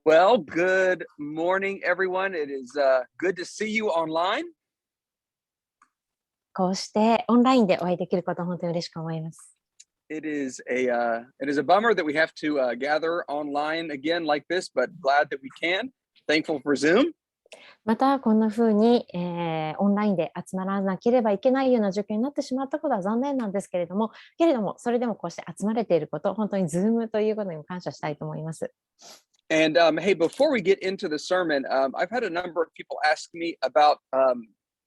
Well, good morning, everyone. It is good to see you online. こうしてオンラインでお会いできることを本当に嬉しく思います。It is a bummer that we have to gather online again like this, but glad that we can. Thankful for Zoom. またこんな風に、オンラインで集まらなければいけないような状況になってしまったことは残念なんですけれども、それでもこうして集まれていること、本当に Zoom ということにも感謝したいと思います。And hey, before we get into the sermon, I've had a number of people ask me about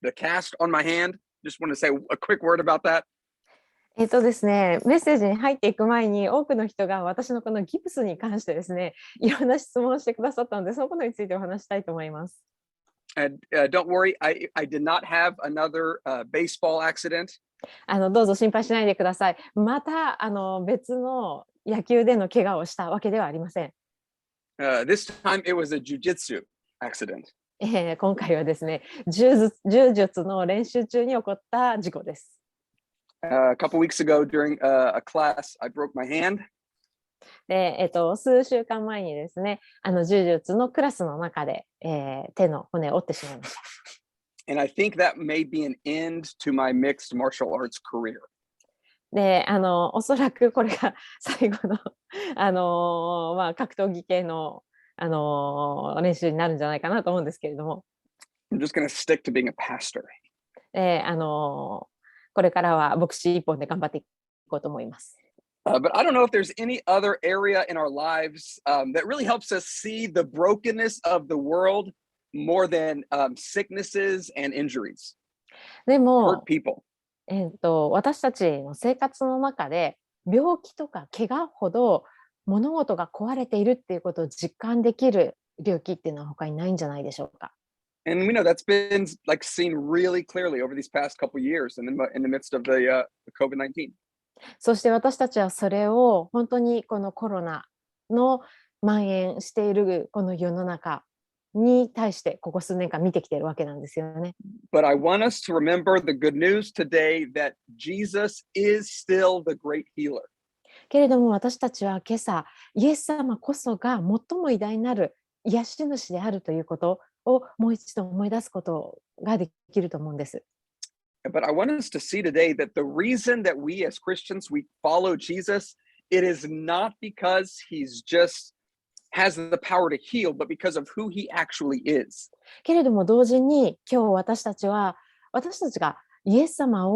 the cast on my hand. Just want to say a quick word about that. ですね、メッセージに入っていく前に多くの人が私のこのギプスに関してですね、いろんな質問をしてくださったので、そのことについてお話したいと思います。And don't worry, I did not have another baseball accident. どうぞ心配しないでください。また別の野球での怪我をしたわけではありません。This time it was a jiu-jitsu accident. 今回はですね、柔術の練習中に起こった事故です。A couple weeks ago during a class, I broke my hand. で、数週間前にですね、柔術のクラスの中で、手の骨を折ってしまいました。And I think that may be an end to my mixed martial arts career. で、おそらくこれが最後の、格闘技系の、練習になるんじゃないかなと思うんですけれども。I'm just going to stick to being a pastor. これからは牧師一本で頑張っていこうと思います。But I don't know if there's any other area in our lives that really helps us see the brokenness of the world more than sicknesses and injuries. で Hurt も、people. 私たちの生活の中で病気とか怪我ほど物事が壊れているっていうことを実感できる病気っていうのは他にないんじゃないでしょうか。And we know that's been like seen really clearly over these past couple years in the midst of the COVID-19. そして私たちはそれを本当にこのコロナの蔓延しているこの世の中に対してここ数年間見てきているわけなんですよね。But I want us to remember the good news today that Jesus is still the great healer. けれども私たちは今朝イエス様こそが最も偉大なる癒し主であるということをもう一度思い出すことができると思うんです。But I want us to see today that the reason that we as Christians, we follow Jesus, it is not because he's just has the power to heal, but because of who he actually is. けれども同時に今日私たちがイエス様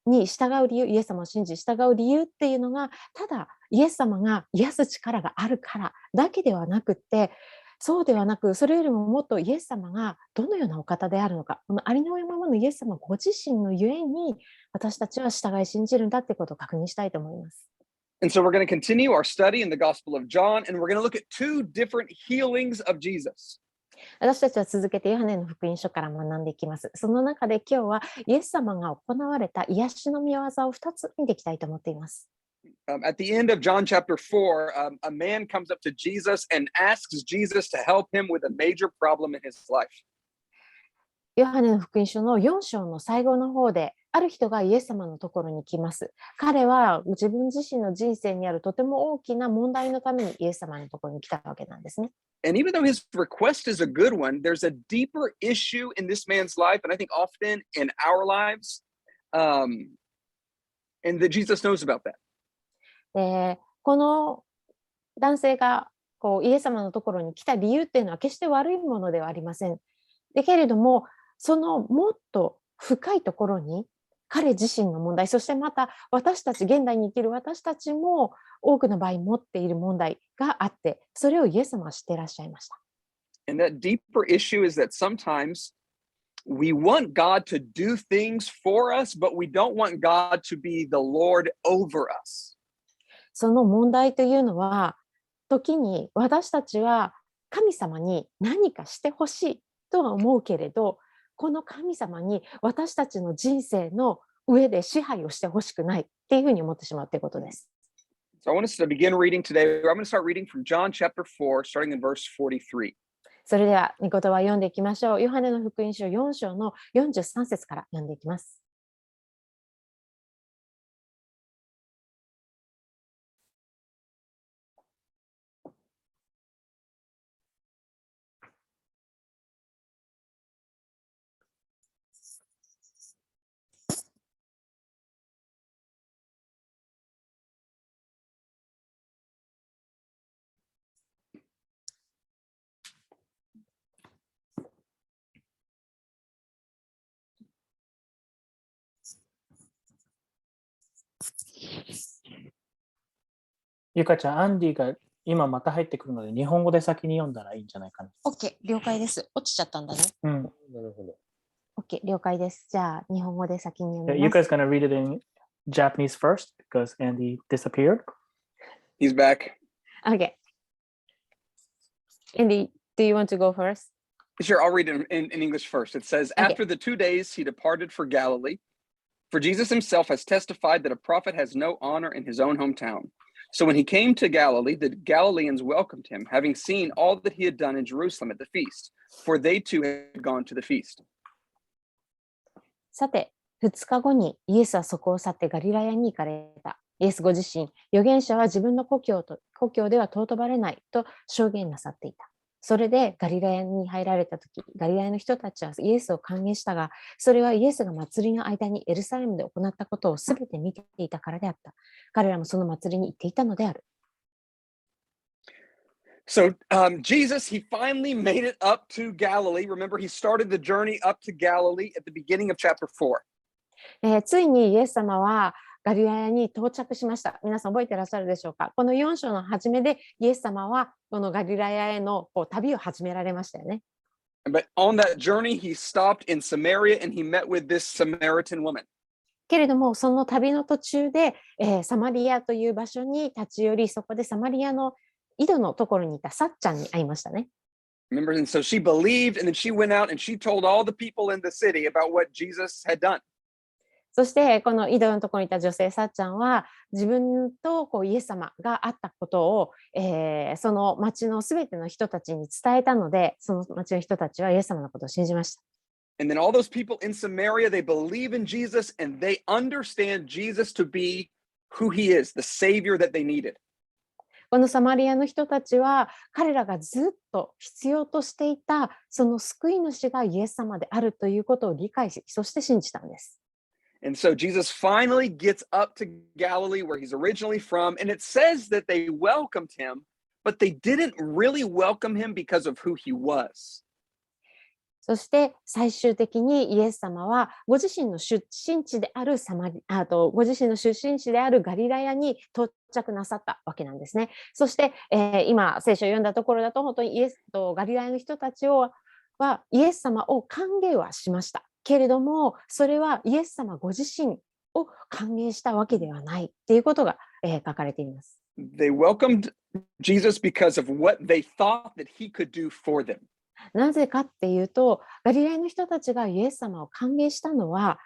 に従う理由、イエス様を信じ従う理由っていうのがただイエス様が癒す力があるからだけではなくって、そうではなくそれよりももっとイエス様がどのようなお方であるのか、このありのままのイエス様ご自身のゆえに私たちは従い信じるんだってことを確認したいと思います。And so we're going to continue our study in the Gospel of John, and we're going to look at two different healings of Jesus. 私たちは続けてヨハネの福音書から学んでいきます。その中で今日はイエス様が行われた癒しの御業を2つ見ていきたいと思っています。At the end of John chapter 4, a man comes up to Jesus and asks Jesus to help him with a major problem in his life. ヨハネの福音書の4章の最後の方で、ある人がイエス様のところに来ます。彼は自分自身の人生にあるとても大きな問題のためにイエス様のところに来たわけなんですね。And even though his request is a good one, there's a deeper issue in this man's life, and I think often in our lives, and that Jesus knows about that. で、この男性がイエス様のところに来た理由っていうのは決して悪いものではありません。だけれども、そのもっと深いところに彼自身の問題、そしてまた私たち現代に生きる私たちも多くの場合持っている問題があって、それをイエス様は知っていらっしゃいました。And that deeper issue is that sometimes we want God to do things for us, but we don't want God to be the Lord over us. その問題というのは、時に私たちは神様に何かしてほしいとは思うけれど、この神様に私たちの人生の上で支配をしてほしくないっていうふうに思ってしまうということです。So I want us to begin reading today. I'm going to start reading from John chapter 4, starting in verse 43. それでは御言葉を読んでいきましょう。ヨハネの福音書4章の43節から読んでいきます。ゆかちゃん、アンディが今また入ってくるので、日本語で先に読んだらいいんじゃないかな。OK、了解です。落ちちゃったんだね。うん。なるほど。OK、了解です。じゃあ、日本語で先に読み You ます guys。gonna read it in Japanese first because Andy disappeared. He's back. OK。Andy, do you want to go first? Sure, I'll read it in English first. It says, Okay. After the 2 days, he departed for Galilee. For Jesus himself has testified that a prophet has no honor in his own hometown. So when he came to Galilee, the Galileans welcomed him, having seen all that he had done in Jerusalem at the feast, for they too had gone to the feast. さて、2日後にイエスはそこを去ってガリラヤに行かれた。イエスご自身、預言者は自分の故郷では尊ばれないと証言なさっていた。それでガリラヤに入られたとき、ガリラヤの人たちはイエスを歓迎したが、それはイエスが祭りの間にエルサレムで行ったことをすべて見ていたからであった。彼らもその祭りに行っていたのである。So Jesus, he finally made it up to Galilee. Remember, he started the journey up to Galilee at the beginning of chapter 4. ついにイエス様はガリラヤに到着しました。皆さん覚えていらっしゃるでしょうか。この4章の初めでイエス様はこのガリラヤへの旅を始められましたよね。But on that journey, he stopped in Samaria and he met with this Samaritan woman. けれども、その旅の途中で、サマリアという場所に立ち寄り、そこでサマリアの井戸のところにいたサッチャンに会いましたね。Remember, and so she believed, and then she went out and she told all the people in the city about what Jesus had done. そして、この井戸のところにいた女性サッチャンは、自分とイエス様があったことを、その町のすべての人たちに伝えたので、その町の人たちはイエス様のことを信じました。And then all those people in Samaria, they believe in Jesus and they understand Jesus to be who he is, the savior that they needed. このサマリアの人たちは彼らがずっと必要としていたその救い主がイエス様であるということを理解し、そして信じたんです。And so Jesus finally gets up to Galilee where he's originally from, and it says that they welcomed him, but they didn't really welcome him because of who he was. そして最終的にイエス様はご自身の出身地であるご自身の出身地であるガリラヤに到着なさったわけなんですね。そして、今聖書を読んだところだと本当にガリラヤの人たちはイエス様を歓迎はしました。けれどもそれはイエス様ご自身を歓迎したわけではないっていうことが、書かれています。They welcomed Jesus because of what they thought that he could do for them. なぜかっていうと、ガリラヤの人たちがイエス様を歓迎したのは、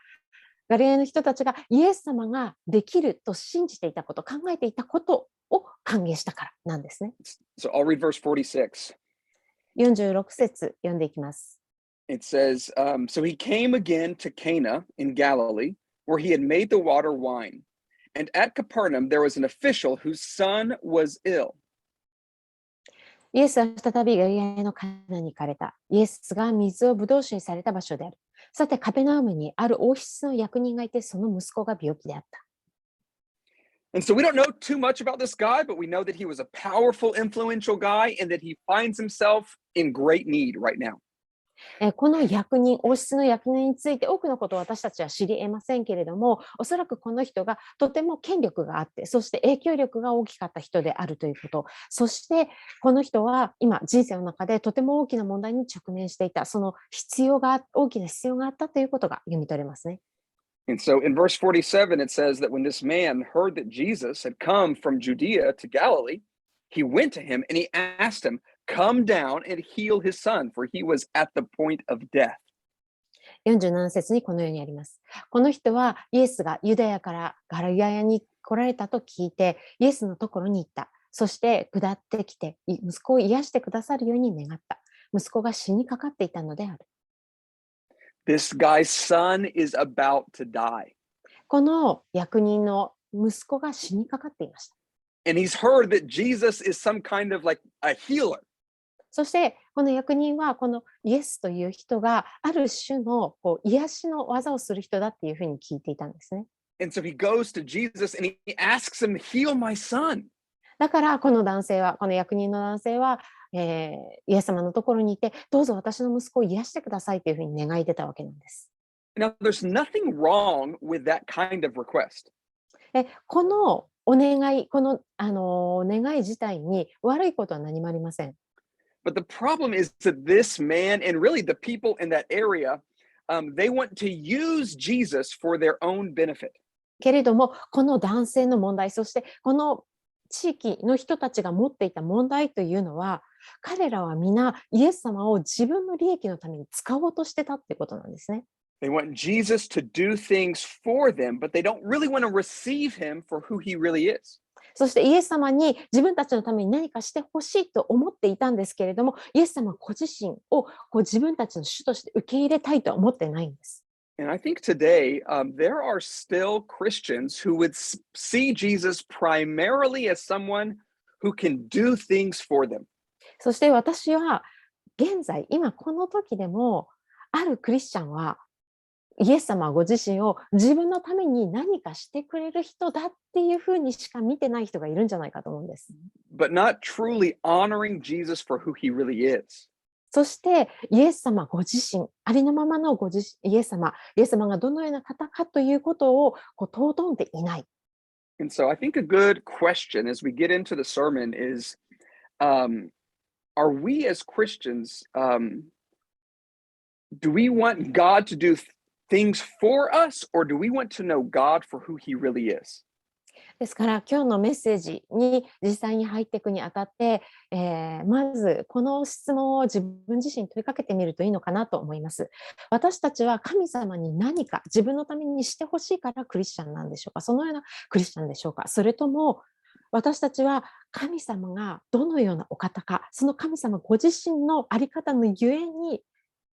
ガリラヤの人たちがイエス様ができると信じていたこと、考えていたことを歓迎したからなんですね。So I'll read verse 46. 46節読んでいきます。It says, so he came again to Cana in Galilee, where he had made the water wine. And at Capernaum there was an official whose son was ill. イエスは再びガリラヤのカナに行かれた。イエスが水をブドウ酒にされた場所である。さて、カペナウムにある王室の役人がいて、その息子が病気であった。And so we don't know too much about this guy, but we know that he was a powerful, influential guy and that he finds himself in great need right now. この役人、王室の役人について多くのことを私たちは知り得ませんけれども、おそらくこの人がとても権力があって、そして影響力が大きかった人であるということ、そしてこの人は今人生の中でとても大きな問題に直面していた、その大きな必要があったということが読み取れますね。And so in verse 47, it says that when this man heard that Jesus had come from Judea to Galilee, he went to him and he asked him, come down and heal his son, for he was at the point of death. 47節にこのようにあります。この人はイエスがユダヤからガリラヤに来られたと聞いて、イエスのところに行った。そして下ってきて、息子を癒してくださるように願った。息子が死にかかっていたのである。This guy's son is about to die. この役人の息子が死にかかっていました。And he's heard that Jesus is some kind of like a healer. そしてこの役人はこのイエスという人がある種の癒しの技をする人だっていうふうに聞いていたんですね。And so he goes to Jesus and he asks him, heal my son. だからこの役人の男性は、イエス様のところにいて、どうぞ私の息子を癒してくださいというふうに願い出たわけなんです。Now, there's nothing wrong with that kind of request. このお願い、お願い自体に悪いことは何もありません。But the problem is that this man and really the people in that area, they want to use Jesus for their own benefit. けれども、この男性の問題、そしてこの地域の人たちが持っていた問題というのは、彼らは皆イエス様を自分の利益のために使おうとしてたってことなんですね。They want Jesus to do things for them, but they don't really want to receive him for who he really is. そしてイエス様に自分たちのために何かしてほしいと思っていたんですけれども、イエス様ご自身を自分たちの主として受け入れたいとは思ってないんです。And I think today there are still Christians who would see Jesus primarily as someone who can do things for them. そして私は現在、今この時でも、あるクリスチャンはイエス様はご自身を自分のために何かしてくれる人だっていうふうにしか見てない人がいるんじゃないかと思うんです。But not truly honoring Jesus for who he really is. そしてイエス様ご自身、ありのままのイエス様がどのような方かということを尊んでいない。And so I think a good question as we get into the sermon is, are we as Christians, do we want God to do things for us, or do we want to know God for who he really is? ですから今日のメッセージに実際に入っていくにあたって、まずこの質問を自分自身に問いかけてみるといいのかなと思います。私たちは神様に何か自分のためにしてほしいからクリスチャンなんでしょうか、そのようなクリスチャンでしょうか、それとも私たちは神様がどのようなお方か、その神様ご自身のあり方のゆえに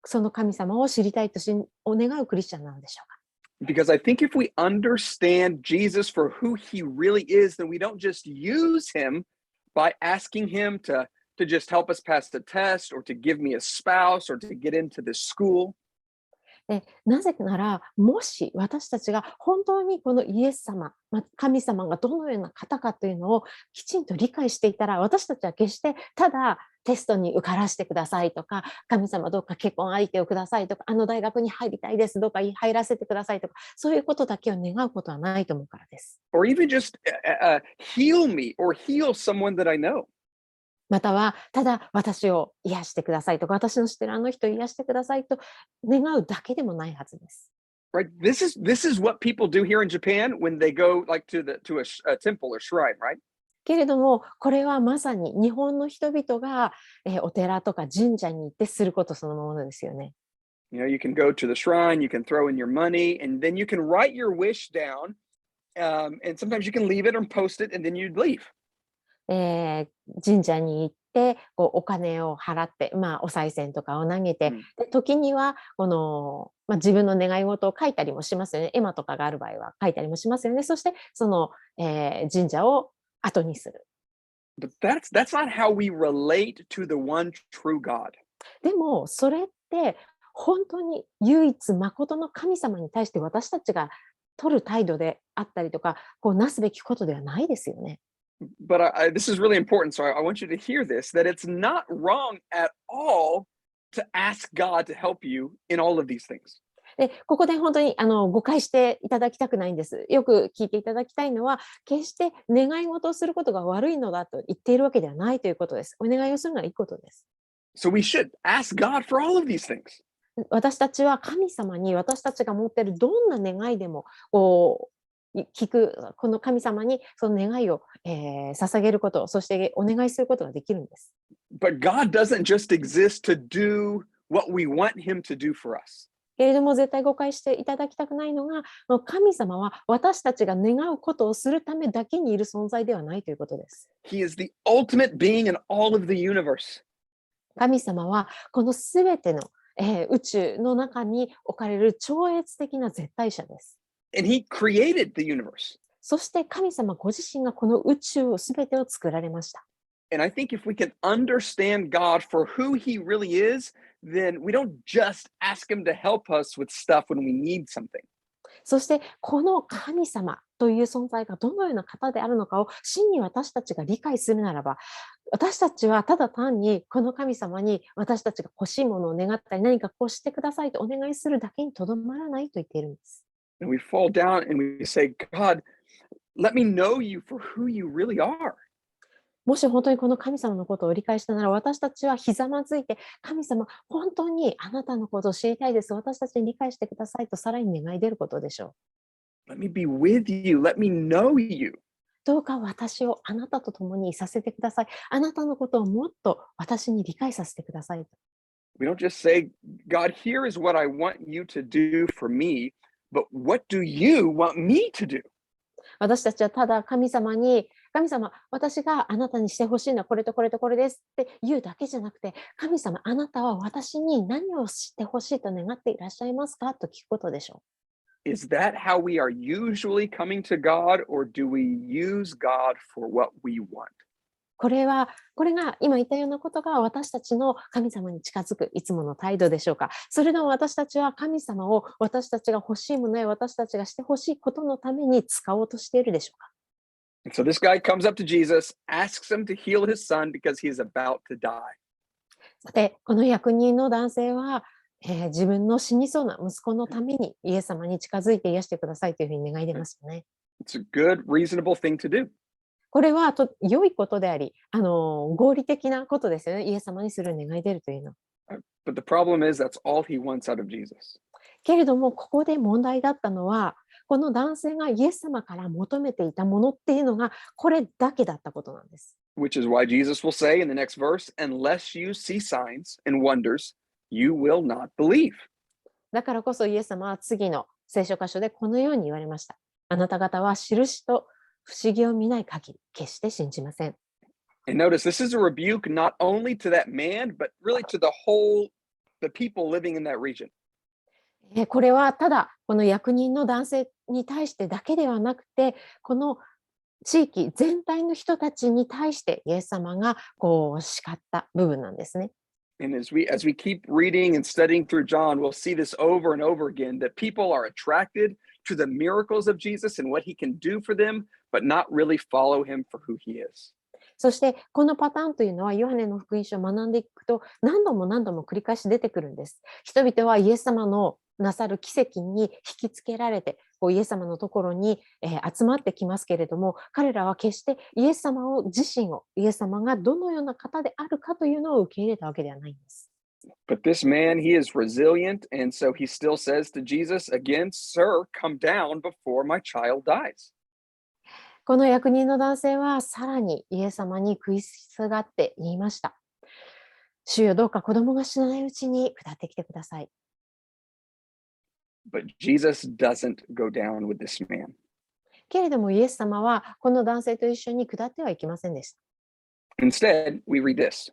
その神様を知りたいと願うクリスチャンなのでしょうか。Because I think if we understand Jesus for who he really is, then we don't just use him by asking him to just help us pass the test or to give me a spouse or to get into this school. なぜなら、もし私たちが本当にこのイエス様、神様がどのような方かというのをきちんと理解していたら、私たちは決してただテストに受からせてくださいとか、神様どうか結婚相手をくださいとか、あの大学に入りたいです、どうか入らせてくださいとか、そういうことだけを願うことはないと思うからです。Or even just heal me or heal someone that I know. または、ただ私を癒してくださいとか、私の知ってるあの人を癒してくださいと願うだけでもないはずです。Right? This is what people do here in Japan when they go like to a temple or shrine, right? けれども、これはまさに日本の人々が、お寺とか神社に行ってすることそのものですよね。You know, you can go to the shrine, you can throw in your money, and then you can write your wish down, and sometimes you can leave it or post it, and then you leave. 神社に行ってお金を払って、お賽銭とかを投げて、で時には自分の願い事を書いたりもしますよね。絵馬とかがある場合は書いたりもしますよね。そしてその、神社を後にする。But that's not how we relate to the one true God. でもそれって本当に唯一誠の神様に対して私たちが取る態度であったりとか、なすべきことではないですよね。But this is really important, so I want you to hear this, that it's not wrong at all to ask God to help you in all of these things. ここで本当に誤解していただきたくないんです。よく聞いていただきたいのは、決して願い事をすることが悪いのだと言っているわけではないということです。お願いをするのはいいことです。So we should ask God for all of these things. 私たちは神様に私たちが持っているどんな願いでも聞く、この神様にその願いを、捧げること、そしてお願いすることができるんです。But God doesn't just exist to do what we want him to do for us. けれども絶対誤解していただきたくないのが、神様は私たちが願うことをするためだけにいる存在ではないということです。He is the ultimate being in all of the universe. 神様はこのすべての、宇宙の中に置かれる超越的な絶対者です。And he created the universe. そして神様ご自身がこの宇宙をすべてを作られました。And I think if we can understand God for who he really is, then we don't just ask him to help us with stuff when we need something. そしてこの神様という存在がどのような方であるのかを真に私たちが理解するならば、私たちはただ単にこの神様に私たちが欲しいものを願ったり、何かこうしてくださいとお願いするだけにとどまらないと言っているんです。And we fall down and we say, God, Let me know you for who you really are. もし本当にこの神様のことを理解したなら、私たちはひざまずいて、神様、本当にあなたのことを知りたいです。私たちに理解してくださいとさらに願い出ることでしょう。Let me be with you. Let me know you. どうか私をあなたと共にいさせてください。あなたのことをもっと私に理解させてください。We don't just say, God, here is what I want you to do for me, but what do you want me to do? 私たちはただ神様に、神様、私があなたにしてほしいのはこれとこれとこれですって言うだけじゃなくて、神様、あなたは私に何をしてほしいと願っていらっしゃいますかと聞くことでしょう。Is that how we are usually coming to God, or do we use God for what we want? これが今言ったようなことが私たちの神様に近づくいつもの態度でしょうか。それとも私たちは神様を私たちが欲しいものや私たちがしてほしいことのために使おうとしているでしょうか。And so this guy comes up to Jesus, asks him to heal his son because he's about to die. さて、この役人の男性は、自分の死にそうな息子のためにイエス様に近づいて癒してくださいというふうに願い出ますよね。It's a good, reasonable thing to do. これは良いことであり、合理的なことですよね。イエス様にする願い出るというの。But the problem is that's all he wants out of Jesus. けれども、ここで問題だったのは、この男性がイエス様から求めていたものっていうのが、これだけだったことなんです。Which is why Jesus will say in the next verse, unless you see signs and wonders, you will not believe. だからこそイエス様は次の聖書箇所でこのように言われました。あなた方は印と不思議を見ない限り、決して信じません。And notice, this is a rebuke not only to that man, but really to the people living in that region. これはただこの役人の男性に対してだけではなくて、この地域全体の人たちに対してイエス様が叱った部分なんですね。And as we keep reading and studying through John, we'll see this over and over again, that people are attracted to the miracles of Jesus and what he can do for them, but not really follow him for who he is. そしてこのパターンというのはヨハネの福音書を学んでいくと何度も繰り返し出てくるんです。人々はイエス様のなさる奇跡に引きつけられてイエス様のところに、集まってきますけれども、彼らは決してイエス様自身をイエス様がどのような方であるかというのを受け入れたわけではないんです。But this man, he is resilient, and so he still says to Jesus again, Sir, come down before my child dies. この役人の男性はさらにイエス様に食いすがって言いました。主よ、どうか子供が死なないうちに下ってきてください。But Jesus doesn't go down with this man. けれどもイエス様はこの男性と一緒に下ってはいきませんでした。Instead, we read this.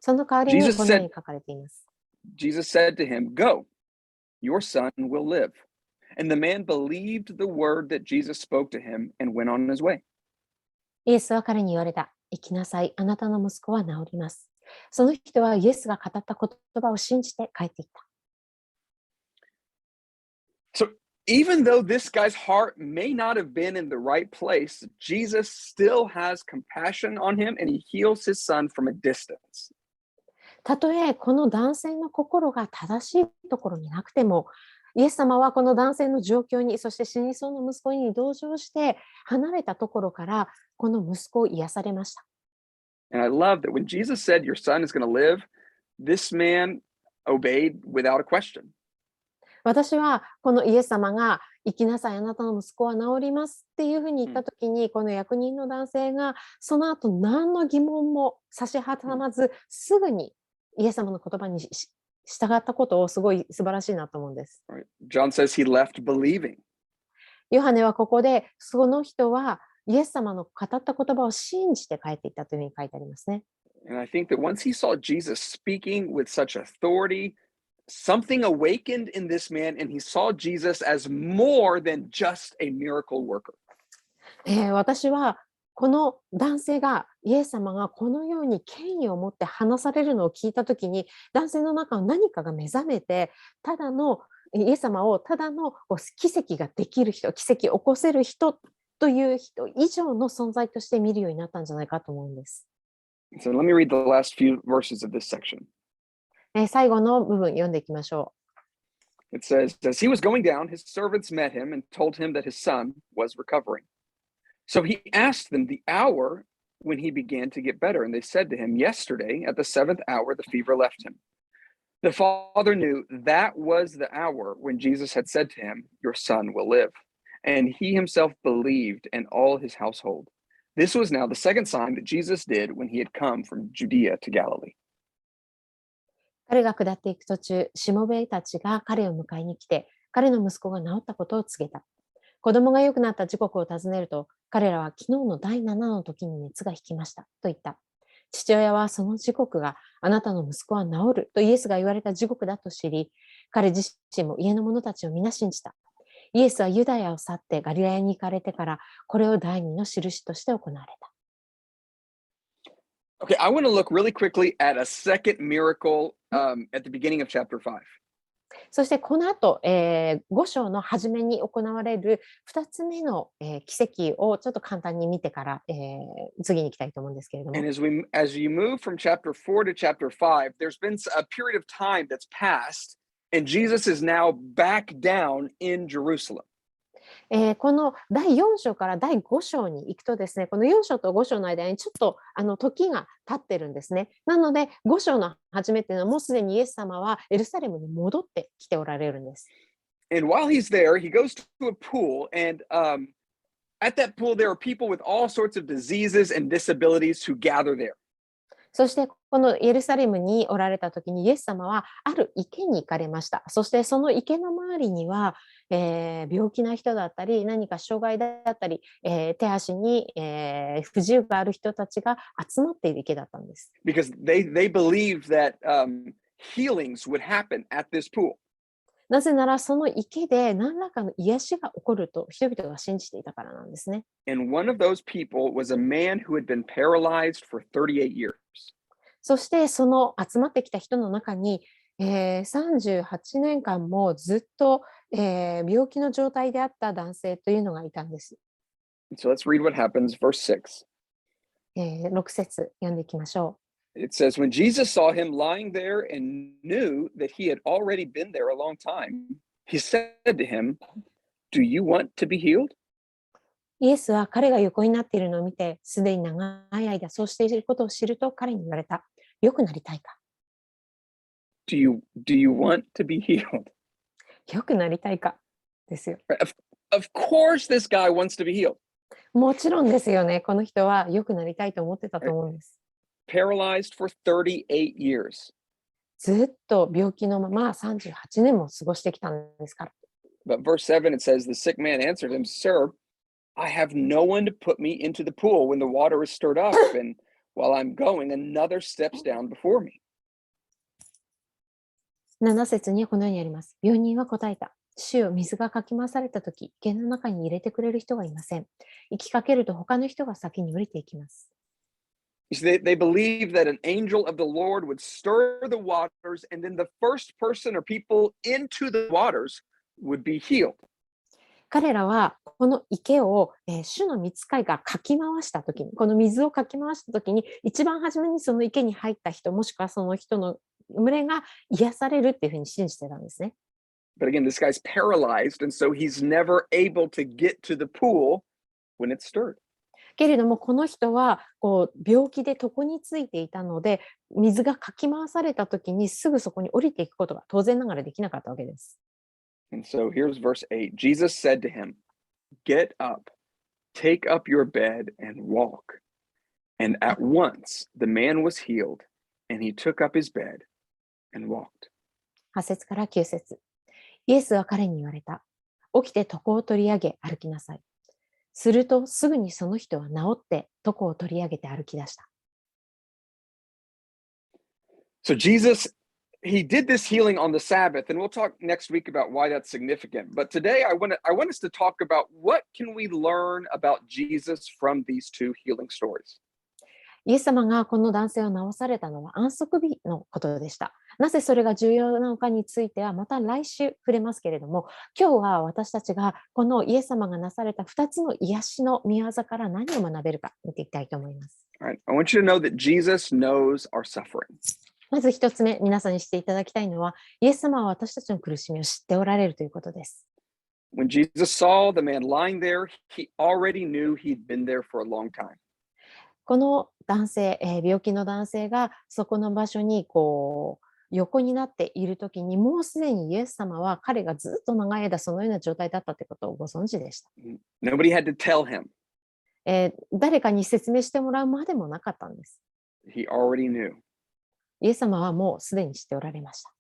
その代わりにこのように書かれています。Jesus said to him, Go, your son will live. And the man believed the word that Jesus spoke to him and went on his way. イエスは彼に言われた。行きなさい。あなたの息子は治ります。その人はイエスが語った言葉を信じて帰っていった。So even though this guy's heart may not have been in the right place, Jesus still has compassion on him and he heals his son from a distance. たとえこの男性の心が正しいところになくても、イエス様はこの男性の状況に、そして死にそうな息子に同情して離れたところからこの息子を癒されました。And I love that when Jesus said, Your son is going to live, this man obeyed without a question. 私はこのイエス様が行きなさい、あなたの息子は治りますっていうふうに言ったときに、この役人の男性がその後何の疑問も差し挟まず、すぐにイエス様の言葉に従ったことをすごい素晴らしいなと思うんです。John says he left believing. ヨハネはここでその人はイエス様の語った言葉を信じて帰っていったというふうに書いてありますね。And I think that once he saw Jesus speaking with such authority, something awakened in this man and he saw Jesus as more than just a miracle worker. 私はこの男性がイエス様がこのように権威を持って話されるのを聞いたときに、男性の中の何かが目覚めて、ただのイエス様をただの奇跡ができる人、奇跡を起こせる人という人以上の存在として見るようになったんじゃないかと思うんです。So let me read the last few verses of this section. 最後の部分読んでいきましょ It says, as he was going down, his servants met him and told him that his son was recovering. So he asked them the hour when he began to get better. And they said to him, yesterday at the 7th hour, the fever left him. The father knew that was the hour when Jesus had said to him, your son will live. And he himself believed, and all his household. This was now the second sign that Jesus did when he had come from Judea to Galilee. 彼が下っていく途中、しもべたちが彼を迎えに来て、彼の息子が治ったことを告げた。子供が良くなった時刻を尋ねると、彼らは昨日の第7の時に熱が引きましたと言った。父親はその時刻があなたの息子は治るとイエスが言われた時刻だと知り、彼自身も家の者たちを皆信じた。イエスはユダヤを去ってガリラヤに行かれてから、これを第二の印として行われた。Okay, I want to look really quickly at a second miracle at the beginning of chapter 5. そしてこの後、5章の初めに行われる2つ目の、奇跡をちょっと簡単に見てから、次に行きたいと思うんですけれども。And as you move from chapter 4 to chapter 5, there's been a period of time that's passed, and Jesus is now back down in Jerusalem. この第4章から第5章に行くとですね、この4章と5章の間にちょっと時が経ってるんですね。なので5章の初めっていうのはもうすでにイエス様はエルサレムに戻ってきておられるんです。And while he's there, he goes to a pool, and at that pool there are people with all sorts of diseases and disabilities who gather there. そしてこのエルサレムにおられた時にイエス様はある池に行かれました。そしてその池の周りには、病気な人だったり何か障害だったり、手足に、不自由がある人たちが集まっている池だったんです。Because they believed that healings would happen at this pool. なぜならその池で何らかの癒しが起こると人々が信じていたからなんですね。And one of those people was a man who had been paralyzed for 38 years. そしてその集まってきた人の中に、38年間もずっと、病気の状態であった男性というのがいたんです。So let's read what happens, verse 6. 6節読んでいきましょう。It says, when Jesus saw him lying there and knew that he had already been there a long time, he said to him, do you want to be healed? イエスは彼が横になっているのを見て、すでに長い間そうしていることを知ると彼に言われた。良くなりたいか？ Do you want to be healed? 良くなりたいかですよ。Of course this guy wants to be healed. もちろんですよね。この人は良くなりたいと思ってたと思うんです。Paralyzed for 38 years. ずっと病気のまま38年も過ごしてきたんですから。But verse 7, it says, the sick man answered him, Sir, I have no one to put me into the pool when the water is stirred up, and while I'm going, another steps down before me. 7節にはこのようにあります。病人は答えた。主よ、水がかき回されたとき、池の中に入れてくれる人がいません。行きかけると他の人が先に降りていきます。You see, they believed that an angel of the Lord would stir the waters, and then the first person or people into the waters would be healed. 彼らはこの池を、主の御使いがかき回したときに、この水をかき回したときに、一番初めにその池に入った人、もしくはその人の群れが癒されるっていうふうに信じてたんですね。But again, this guy's paralyzed, and so he's never able to get to the pool when it's stirred. けれどもこの人はこう病気で床についていたので、水がかき回されたときにすぐそこに降りていくことが当然ながらできなかったわけです。And so here's verse 8. Jesus said to him, Get up, take up your bed and walk. And at once the man was healed, and he took up his bed and walked. 8節から9節。イエスは彼に言われた。起きて床を取り上げ歩きなさい。するとすぐにその人は治って床を取り上げて歩き出した。So Jesus, he did this healing on the Sabbath, and we'll talk next week about why that's significant. But today I want us to talk about what can we learn about Jesus from these two healing stories. イエス様がこの男性を治されたのは安息日のことでした。なぜそれが重要なのかについてはまた来週触れますけれども、今日は私たちがこのイエス様がなされた2つの癒しの御業から何を学べるか見ていきたいと思います。All right, I want you to know that Jesus knows our suffering. まず一つ目、皆さんにしていただきたいのは、イエス様は私たちの苦しみを知っておられるということです。When Jesus saw the man lying there, he already knew he'd been there for a long time. この男性、病気の男性がそこの場所に横になっているときに、もうすでにイエス様は彼がずっと長い間そのような状態だったということをご存知でした。Nobody had to tell him. 誰かに説明してもらうまでもなかったんです。He already knew. イエス様はもうすでに知っておられました。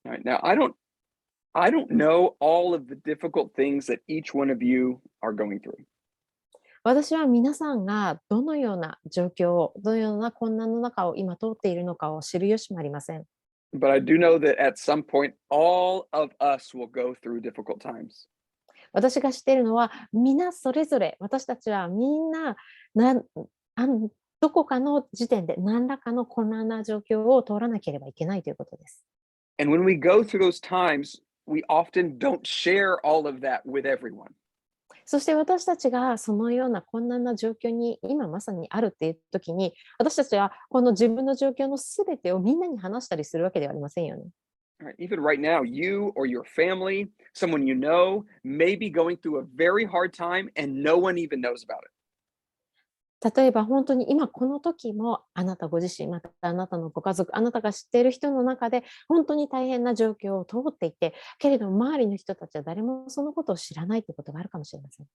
All right, now, I don't know all of the difficult things that each one of you are going through. 私は皆さんがどのような状況、どのような困難の中を今通っているのかを知る由もありません。But I do know that at some point, all of us will go through difficult times. 私が知っているのは、皆それぞれ、私たちはみんな、どこかの時点で何らかの困難な状況を通らなければいけないということです。And when we go through those times, we often don't share all of that with everyone. そして私たちがそのような困難な状況に今まさにあるっていう時に、私たちはこの自分の状況のすべてをみんなに話したりするわけではありませんよね。All right, even right now, you or your family, someone you know, may be going through a very hard time and no one even knows about it. 例えば本当に今この時もあなたご自身、またあなたのご家族、あなたが知っている人の中で本当に大変な状況を通っていて、けれども周りの人たちは誰もそのことを知らないということがあるかもしれません。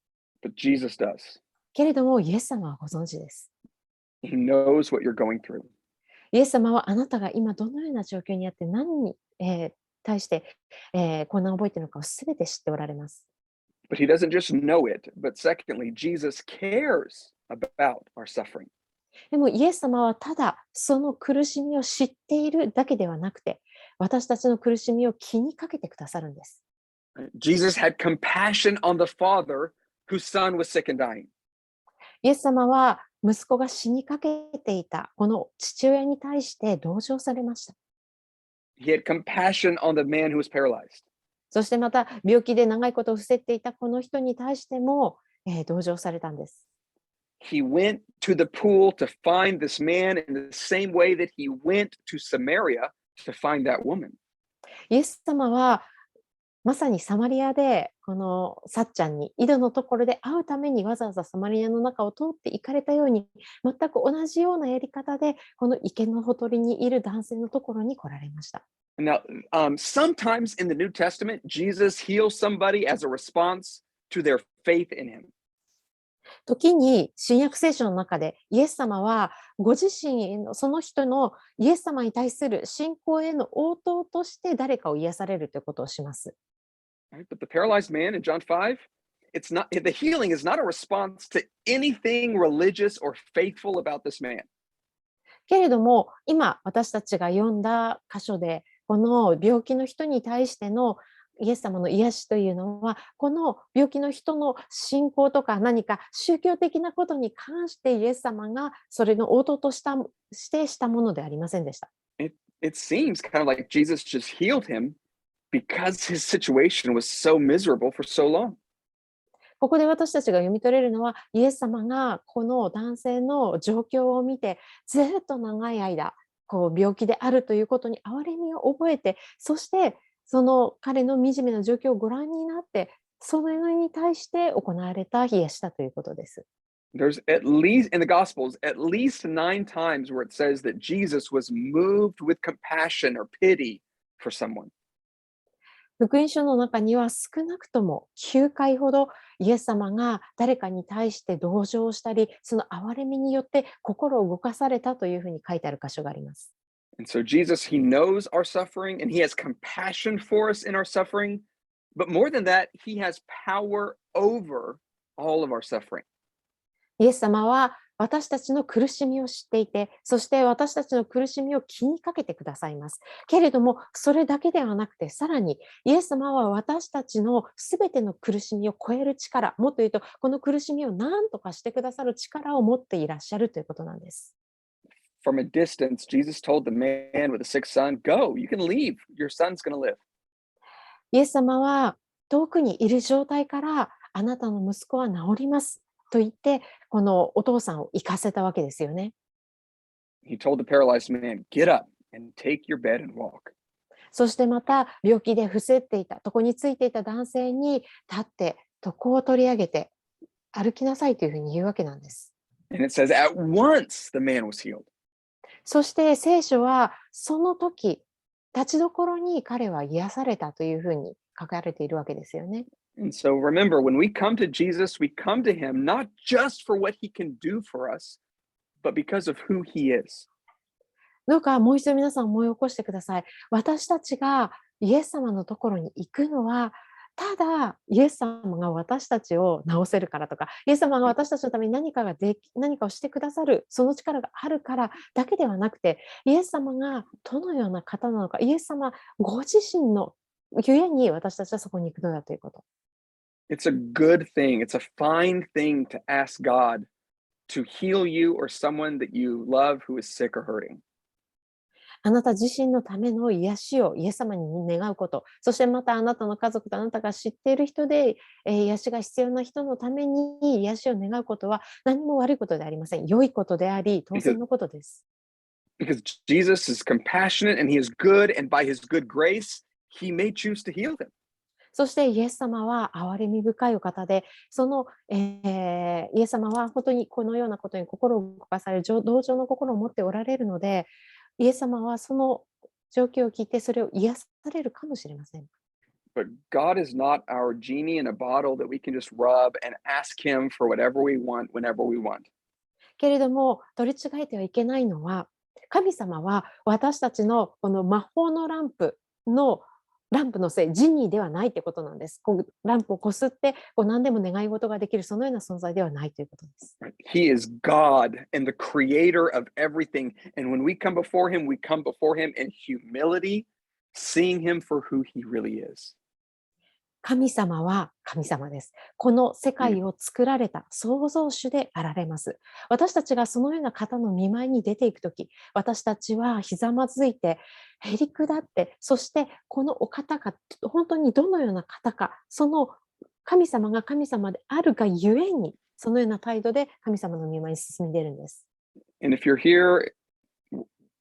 But Jesus does. けれどもイエス様はご存知です。He knows what you're going through. イエス様はあなたが今どのような状況にあって何に、対して、困難を覚えているのかをすべて知っておられます。But he doesn't just know it, but secondly, Jesus cares about our suffering. でもイエス様はただその苦しみを知っているだけではなくて、私たちの苦しみを気にかけてくださるんです。Jesus had compassion on the father whose son was sick and dying. イエス様は息子が死にかけていたこの父親に対して同情されました。He had compassion on the man who was paralyzed. そしてまた病気で長いことを伏せていたこの人に対しても、同情されたんです。He went to the pool to find this man in the same way that he went to Samaria to find that woman. イエス様はまさにサマリアでこのサッチャンに井戸のところで会うためにわざわざサマリアの中を通って行かれたように、全く同じようなやり方でこの池のほとりにいる男性のところに来られました。Now, sometimes in the New Testament, Jesus heals somebody as a response to their faith in him. 時に新約聖書の中でイエス様はご自身のその人のイエス様に対する信仰への応答として誰かを癒されるということをします。Right? But the paralyzed man in John 5, the healing is not a response to anything religious or faithful about this man. けれども今私たちが読んだ箇所でこの病気の人に対してのイエス様の癒しというのは、この病気の人の信仰とか何か宗教的なことに関してイエス様がそれの応答としてしたものではありませんでした。It seems kind of like Jesus just healed him because his situation was so miserable for so long. ここで私たちが読み取れるのは、イエス様がこの男性の状況を見て、ずっと長い間、病気であるということに憐れみを覚えて、そしてその彼の惨めな状況をご覧になって、そのに対して行われた癒しだということです。There's at least in the Gospels, at least 9 times where it says that Jesus was moved with compassion or pity for someone. 福音書の中には少なくとも9回ほどイエス様が誰かに対して同情したり、その憐れみによって心を動かされたというふうに書いてある箇所があります。And so Jesus, he knows our suffering and he has compassion for us in our suffering. But more than that, he has power over all of our suffering. イエス様は私たちの苦しみを知っていて、そして私たちの苦しみを気にかけてくださいます。けれども、それだけではなくて、さらにイエス様は私たちのすべての苦しみを超える力、もっと言うと、この苦しみを何とかしてくださる力を持っていらっしゃるということなんです。From a distance, Jesus told the man with the sick son, "Go, you can leave. Your son's going to live." イエス様は遠くにいる状態からあなたの息子は治りますと言って、このお父さんを行かせたわけですよね。He told the paralyzed man, "Get up, and take your bed and walk. そしてまた病気で伏せっていた、床についていた男性に立って床を取り上げて歩きなさいというふうに言うわけなんです。And it says, at once the man was healed. そして聖書はその時、立ちどころに彼は癒されたというふうに書かれているわけですよね。And so remember, when we come to Jesus, we come to him not just for what he can do for us, but because of who he is. どうかもう一度皆さん思い起こしてください。私たちがイエス様のところに行くのは、ただイエス様が私たちを治せるからとか、イエス様が私たちのために何かをしてくださる、その力があるからだけではなくて、イエス様がどのような方なのか、イエス様ご自身のゆえに私たちはそこに行くのだということ。It's a good thing. It's a fine thing to ask God to heal you or someone that you love who is sick or hurting. あなた自身のための癒しをイエス様に願うこと、そしてまたあなたの家族とあなたが知っている人で、癒しが必要な人のために癒しを願うことは何も悪いことではありません。良いことであり、当然のことです。Because Jesus is compassionate and he is good, and by his good grace, he may choose to heal them. そしてイエス様は憐れみ深いお方で、その、イエス様は本当にこのようなことに心を動かされる同情の心を持っておられるので、イエス様はその状況を聞いてそれを癒されるかもしれません。But God is not our genie in a bottle that we can just rub and ask him for whatever we want, whenever we want. けれども取り違えてはいけないのは、神様は私たちのこの魔法のランプのせい、ジニーではないということなんです。ランプをこすって何でも願い事ができる、そのような存在ではないということです。He is God and the creator of everything. And when we come before him in humility, seeing him for who he really is. 神様は神様です。この世界を作られた創造主であられます。私たちがそのような方の御前に出ていくとき、私たちはひざまずいて、へりくだって、そしてこのお方が本当にどのような方か、その神様が神様であるがゆえに、そのような態度で神様の御前に進み出るんです。And if you're here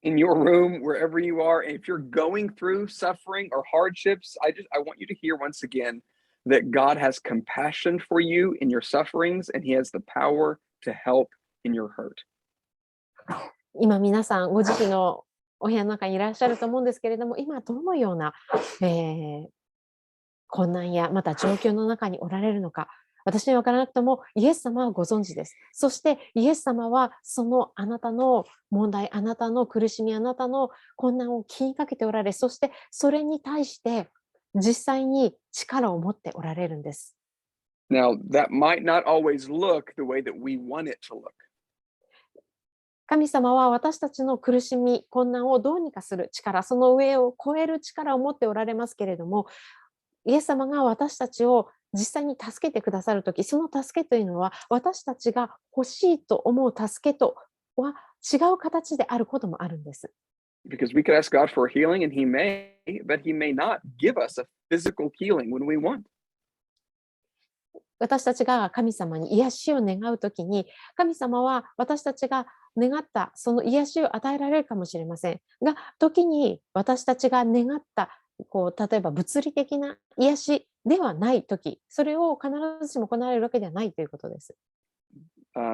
in your room, wherever you are, and if you're going through suffering or hardships, I want you to hear once again that God has compassion for you in your sufferings, and he has the power to help in your hurt. 今皆さんご自身のお部屋の中にいらっしゃると思うんですけれども、今どのような、困難やまた状況の中におられるのか、私には分からなくともイエス様はご存知です。そしてイエス様はそのあなたの問題、あなたの苦しみ、あなたの困難を気にかけておられ、そしてそれに対して実際に力を持っておられるんです。Now, that might not always look the way that we want it to look. 神様は私たちの苦しみ、困難をどうにかする力、その上を超える力を持っておられますけれども、イエス様が私たちを実際に助けてくださるとき、その助けというのは私たちが欲しいと思う助けとは違う形であることもあるんです。Because we could ask God for healing, and he may, but he may not give us a physical healing when we want. 私たちが神様に癒しを願うときに、神様は私たちが願ったその癒しを与えられるかもしれませんが、時に私たちが願った例えば物理的な癒しではないとき、それを必ずしも行われるわけではないということです。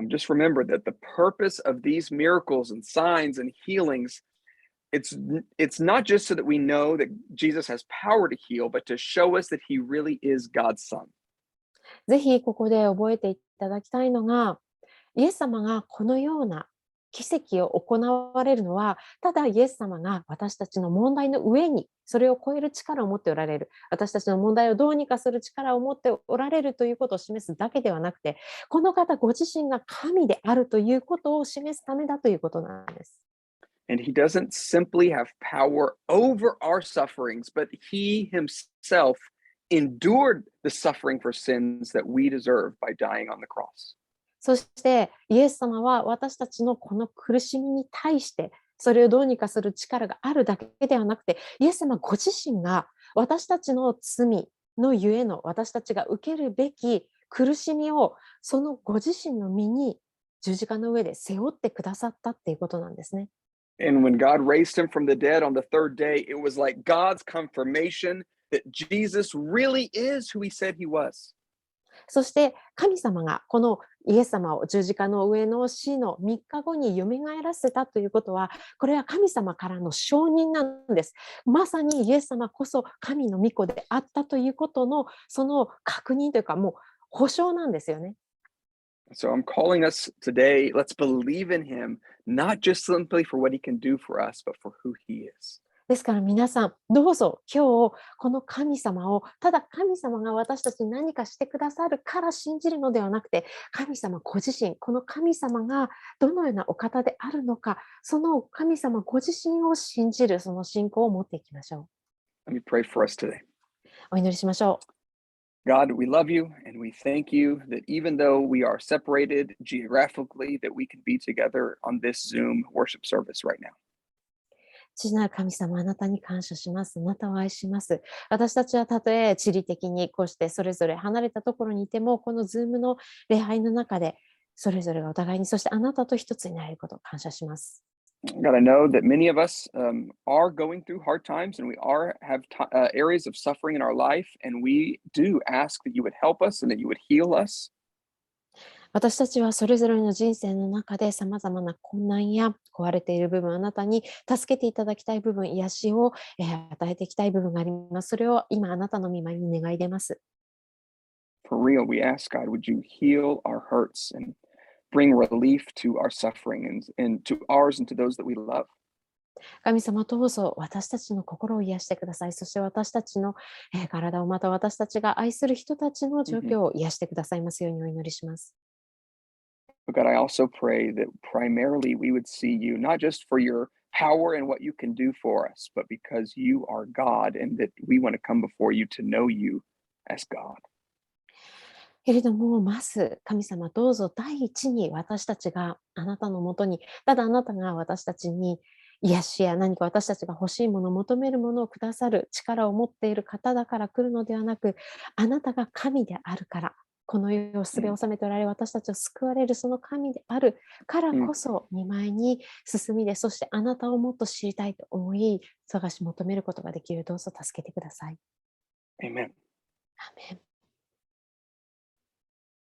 Just remember that the purpose of these miracles and signs and healings, it's not just so that we know that Jesus has power to heal, but to show us that he really is God's son. ぜひここで覚えていただきたいのが、イエス様がこのような奇跡を行われるのは、ただイエス様が私たちの問題の上にそれを超える力を持っておられる、私たちの問題をどうにかする力を持っておられるということを示すだけではなくて、この方ご自身が神であるということを示すためだということなんです。And he doesn't simply have power over our sufferings, but he himself endured the suffering for sins that we deserve by dying on the cross. そしてイエス様は私たちのこの苦しみに対してそれをどうにかする力があるだけではなくて、イエス様ご自身が私たちの罪のゆえの私たちが受けるべき苦しみをそのご自身の身に十字架の上で背負ってくださったっていうことなんですね。And when God raised him from the dead on the third day, it was like God's confirmation that Jesus really is who he said he was. そして神様がこのイエス様を十字架の上の死の3日後によみがえらせたということは、これは神様からの承認なんです。まさにイエス様こそ神の御子であったということのその確認というか、もう保証なんですよね。So I'm calling us today, let's believe in him, not just simply for what he can do for us, but for who he is. ですから皆さん、どうぞ今日この神様を、ただ神様が私たちに何かしてくださるから信じるのではなくて、神様ご自身、この神様がどのようなお方であるのか、その神様ご自身を信じる、その信仰を持っていきましょ Let me pray for us today. う。お祈りしましょう。God, we love you and we thank you that even though we are separated geographically, that we can be together on this Zoom worship service right now. 父なる神様、あなたに感謝します。あなたを愛します。私たちはたとえ地理的にこうしてそれぞれ離れたところにいても、このズームの礼拝の中で、それぞれがお互いに、そしてあなたと一つになれることを感謝します。God, I know that many of us are going through hard times and we have areas of suffering in our life, and we do ask that you would help us and that you would heal us. 私たちはそれぞれの人生の中でさまざまな困難や壊れている部分、あなたに助けていただきたい部分、癒しを与えていきたい部分があります。それを今あなたの御前に願い出ます。For real, we ask, God, would you heal our hurts and bring relief to our suffering and to ours and to those that we love. 神様どうぞ私たちの心を癒してください。そして私たちの体を、また私たちが愛する人たちの状況を癒してくださいますようにお祈りします。But God, I also pray that primarily we would see you not just for your power and what you can do for us, but because you are God and that we want to come before you to know you as God. けれども、まず神様どうぞ第一に私たちがあなたのもとに、ただあなたが私たちに癒しや何か私たちが欲しいもの、求めるものをくださる力を持っている方だから来るのではなく、あなたが神であるから、この世をすべを治めておられる私たちを救われるその神であるからこそ、見舞いに進みで、そしてあなたをもっと知りたいと思い、探し求めることができる。どうぞ助けてください。Amen. アーメン。